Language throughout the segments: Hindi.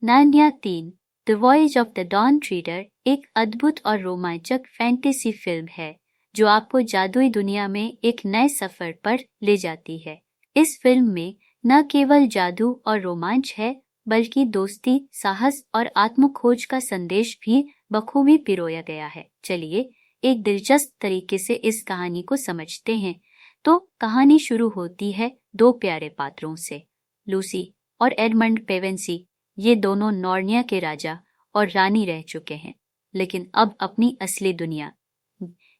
Narnia 3 the Voyage of the Dawn Treader एक अद्भुत और रोमांचक फैंटेसी फिल्म है जो आपको जादुई दुनिया में एक नए सफर पर ले जाती है। इस फिल्म में न केवल जादू और रोमांच है बल्कि दोस्ती, साहस और आत्मखोज का संदेश भी बखूबी पिरोया गया है। चलिए एक दिलचस्प तरीके से इस कहानी को समझते हैं। तो कहानी शुरू होती है दो प्यारे पात्रों से, लूसी और एडमंड पेवेंसी। ये दोनों नॉर्निया के राजा और रानी रह चुके हैं, लेकिन अब अपनी असली दुनिया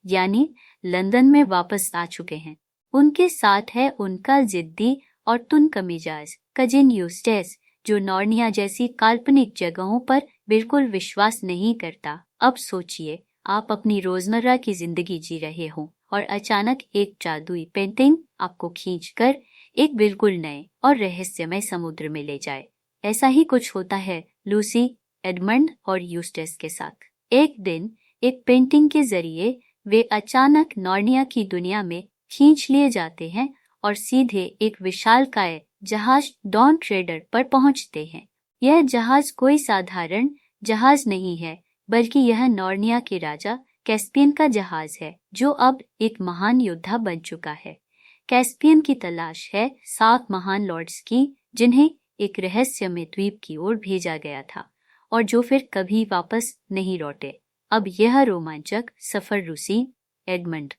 यानी लंदन में वापस आ चुके हैं। उनके साथ है उनका जिद्दी और तुनकमिजाज कजिन यूस्टेस, जो नॉर्निया जैसी काल्पनिक जगहों पर बिल्कुल विश्वास नहीं करता। अब सोचिए, आप अपनी रोजमर्रा की जिंदगी जी रहे हो और अचानक एक जादुई पेंटिंग आपको खींचकर एक बिल्कुल नए और रहस्यमय समुद्र में ले जाए। ऐसा ही कुछ होता है लूसी, एडमंड और यूस्टेस के साथ। एक दिन एक पेंटिंग के जरिए वे अचानक नॉर्निया की दुनिया में खींच लिए जाते हैं और सीधे एक विशालकाय जहाज डॉन ट्रेडर पर पहुंचते हैं। यह जहाज कोई साधारण जहाज नहीं है, बल्कि यह नॉर्निया के राजा कैस्पियन का जहाज है, जो अब एक महान योद्धा बन चुका है। कैस्पियन की तलाश है 7 महान लॉर्ड्स की, जिन्हें एक रहस्यमय द्वीप की ओर भेजा गया था और जो फिर कभी वापस नहीं लौटे। अब यह रोमांचक सफर रूसी, एडमंड,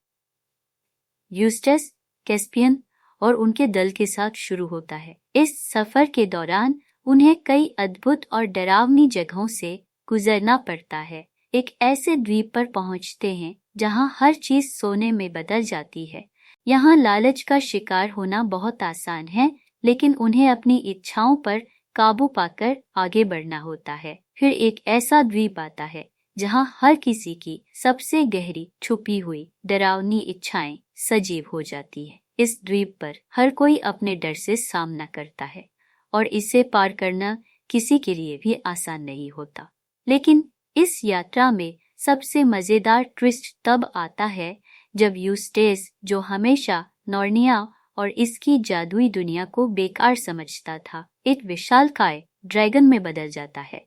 यूस्टस, कैस्पियन और उनके दल के साथ शुरू होता है। इस सफर के दौरान उन्हें कई अद्भुत और डरावनी जगहों से गुजरना पड़ता है। एक ऐसे द्वीप पर पहुंचते हैं जहां हर चीज सोने में बदल जाती है। यहाँ लालच का शिकार होना बहुत आसान है, लेकिन उन्हें अपनी इच्छाओं पर काबू पाकर आगे बढ़ना होता है। फिर एक ऐसा द्वीप आता है जहां हर किसी की सबसे गहरी छुपी हुई डरावनी इच्छाएं सजीव हो जाती है। इस द्वीप पर हर कोई अपने डर से सामना करता है और इसे पार करना किसी के लिए भी आसान नहीं होता। लेकिन इस यात्रा में सबसे मजेदार ट्विस्ट तब आता है जब यूस्टेस, जो हमेशा नॉर्निया और इसकी जादुई दुनिया को बेकार समझता था, एक विशालकाय ड्रैगन में बदल जाता है।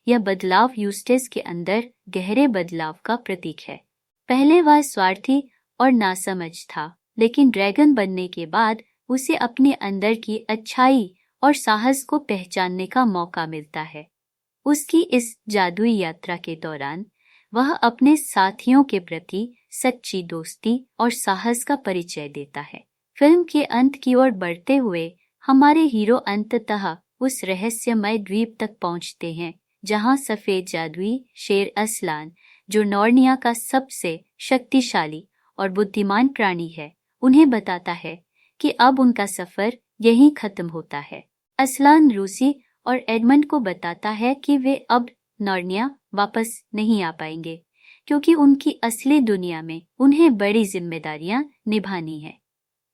यह बदलाव यूस्टेस के अंदर गहरे बदलाव का प्रतीक है। पहले वह स्वार्थी और नासमझ था, लेकिन ड्रैगन बनने के बाद उसे अपने अंदर की अच्छाई और साहस को पहचानने का मौका मिलता है। उसकी इस जादुई यात्रा के दौरान वह अपने साथियों के प्रति सच्ची दोस्ती और साहस का परिचय देता है। फिल्म के अंत की ओर बढ़ते हुए हमारे हीरो अंततः उस रहस्यमय द्वीप तक पहुंचते हैं जहां सफेद जादुई शेर असलान, जो नॉर्निया का सबसे शक्तिशाली और बुद्धिमान प्राणी है, उन्हें बताता है कि अब उनका सफर यहीं खत्म होता है। असलान रूसी और एडमंड को बताता है कि वे अब नॉर्निया वापस नहीं आ पाएंगे, क्योंकि उनकी असली दुनिया में उन्हें बड़ी जिम्मेदारियां निभानी है।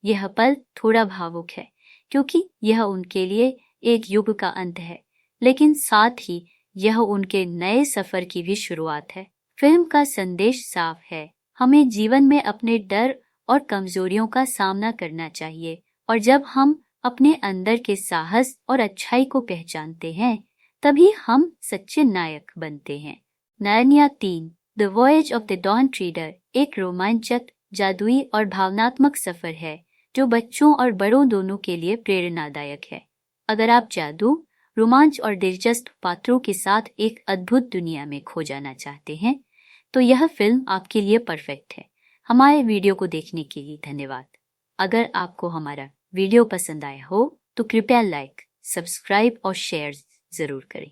यह पल थोड़ा भावुक है, क्योंकि यह उनके लिए एक युग का अंत है, लेकिन साथ ही यह उनके नए सफर की भी शुरुआत है। फिल्म का संदेश साफ है, हमें जीवन में अपने डर और कमजोरियों का सामना करना चाहिए, और जब हम अपने अंदर के साहस और अच्छाई को पहचानते हैं, तभी हम सच्चे नायक बनते हैं। Narnia 3 the Voyage of the Dawn Treader एक रोमांचक, जादुई और भावनात्मक सफर है जो बच्चों और बड़ों दोनों के लिए प्रेरणादायक है। अगर आप जादू, रोमांच और दिलचस्प पात्रों के साथ एक अद्भुत दुनिया में खो जाना चाहते हैं, तो यह फिल्म आपके लिए परफेक्ट है। हमारे वीडियो को देखने के लिए धन्यवाद। अगर आपको हमारा वीडियो पसंद आया हो तो कृपया लाइक, सब्सक्राइब और शेयर जरूर करें।